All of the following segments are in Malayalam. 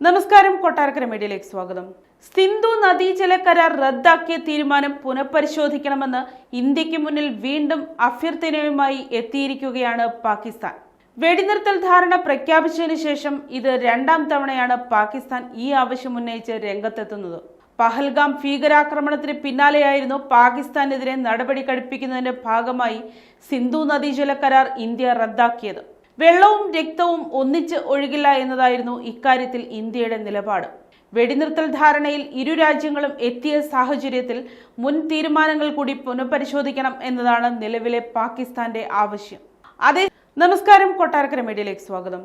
നമസ്കാരം, കൊട്ടാരക്കര മീഡിയയിലേക്ക് സ്വാഗതം. സിന്ധു നദീജല കരാർ റദ്ദാക്കിയ തീരുമാനം പുനഃപരിശോധിക്കണമെന്ന് ഇന്ത്യക്ക് മുന്നിൽ വീണ്ടും അഭ്യർത്ഥനയുമായി എത്തിയിരിക്കുകയാണ് പാകിസ്ഥാൻ. വെടിനിർത്തൽ ധാരണ പ്രഖ്യാപിച്ചതിനു ശേഷം ഇത് രണ്ടാം തവണയാണ് പാകിസ്ഥാൻ ഈ ആവശ്യം ഉന്നയിച്ച് രംഗത്തെത്തുന്നത്. പഹൽഗാം ഭീകരാക്രമണത്തിന് പിന്നാലെയായിരുന്നു പാകിസ്ഥാനെതിരെ നടപടി കടുപ്പിക്കുന്നതിന്റെ ഭാഗമായി സിന്ധു നദീജല കരാർ ഇന്ത്യ റദ്ദാക്കിയത്. വെള്ളവും രക്തവും ഒന്നിച്ച് ഒഴുകില്ല എന്നതായിരുന്നു ഇക്കാര്യത്തിൽ ഇന്ത്യയുടെ നിലപാട്. വെടിനിർത്തൽ ധാരണയിൽ ഇരു രാജ്യങ്ങളും എത്തിയ സാഹചര്യത്തിൽ മുൻ തീരുമാനങ്ങൾ കൂടി പുനഃപരിശോധിക്കണം എന്നതാണ് നിലവിലെ പാകിസ്ഥാന്റെ ആവശ്യം. നമസ്കാരം, കൊട്ടാരക്കര മീഡിയയിലേക്ക് സ്വാഗതം.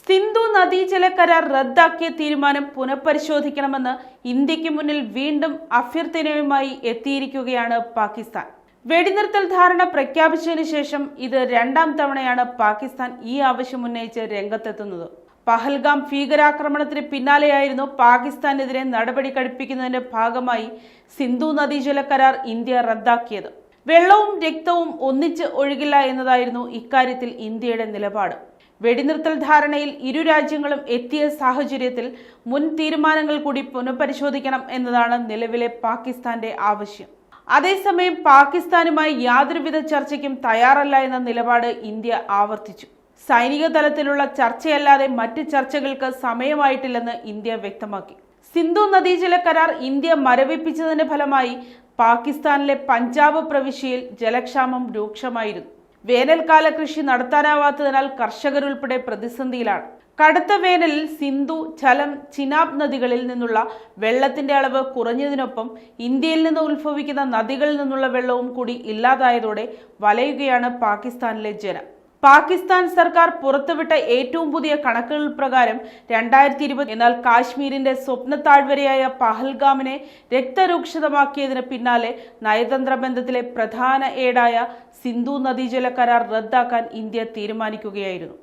സിന്ധു നദീജല കരാർ റദ്ദാക്കിയ തീരുമാനം പുനഃപരിശോധിക്കണമെന്ന് ഇന്ത്യക്ക് മുന്നിൽ വീണ്ടും അഭ്യർത്ഥനയുമായി എത്തിയിരിക്കുകയാണ് പാകിസ്ഥാൻ. വെടിനിർത്തൽ ധാരണ പ്രഖ്യാപിച്ചതിനു ശേഷം ഇത് രണ്ടാം തവണയാണ് പാകിസ്ഥാൻ ഈ ആവശ്യം ഉന്നയിച്ച് രംഗത്തെത്തുന്നത്. പഹൽഗാം ഭീകരാക്രമണത്തിന് പിന്നാലെയായിരുന്നു പാകിസ്ഥാനെതിരെ നടപടി കടുപ്പിക്കുന്നതിന്റെ ഭാഗമായി സിന്ധു നദീജല കരാർ ഇന്ത്യ റദ്ദാക്കിയത്. വെള്ളവും രക്തവും ഒന്നിച്ച് ഒഴുകില്ല എന്നതായിരുന്നു ഇക്കാര്യത്തിൽ ഇന്ത്യയുടെ നിലപാട്. വെടിനിർത്തൽ ധാരണയിൽ ഇരു രാജ്യങ്ങളും എത്തിയ സാഹചര്യത്തിൽ മുൻ തീരുമാനങ്ങൾ കൂടി പുനഃപരിശോധിക്കണം എന്നതാണ് നിലവിലെ പാകിസ്ഥാന്റെ ആവശ്യം. അതേസമയം പാകിസ്ഥാനുമായി യാതൊരുവിധ ചർച്ചയ്ക്കും തയ്യാറല്ല എന്ന നിലപാട് ഇന്ത്യ ആവർത്തിച്ചു. സൈനിക തലത്തിലുള്ള ചർച്ചയല്ലാതെ മറ്റ് ചർച്ചകൾക്ക് സമയമായിട്ടില്ലെന്ന് ഇന്ത്യ വ്യക്തമാക്കി. സിന്ധു നദീജല കരാർ ഇന്ത്യ മരവിപ്പിച്ചതിന്റെ ഫലമായി പാകിസ്ഥാനിലെ പഞ്ചാബ് പ്രവിശ്യയിൽ ജലക്ഷാമം രൂക്ഷമായിരുന്നു. വേനൽക്കാല കൃഷി നടത്താനാവാത്തതിനാൽ കർഷകരുൾപ്പെടെ പ്രതിസന്ധിയിലാണ്. കടുത്ത വേനലിൽ സിന്ധു, ഝലം, ചിനാബ് നദികളിൽ നിന്നുള്ള വെള്ളത്തിന്റെ അളവ് കുറഞ്ഞതിനൊപ്പം ഇന്ത്യയിൽ നിന്ന് ഉത്ഭവിക്കുന്ന നദികളിൽ നിന്നുള്ള വെള്ളവും കൂടി ഇല്ലാതായതോടെ വലയുകയാണ് പാകിസ്ഥാനിലെ ജനം. പാകിസ്ഥാൻ സർക്കാർ പുറത്തുവിട്ട ഏറ്റവും പുതിയ കണക്കുകൾ പ്രകാരം 2020 എന്നാൽ കാശ്മീരിന്റെ സ്വപ്ന താഴ്വരയായ പഹൽഗാമിനെ രക്തരൂക്ഷിതമാക്കിയതിന് പിന്നാലെ നയതന്ത്ര ബന്ധത്തിലെ പ്രധാന ഏടായ സിന്ധു നദീജല കരാർ റദ്ദാക്കാൻ ഇന്ത്യ തീരുമാനിക്കുകയായിരുന്നു.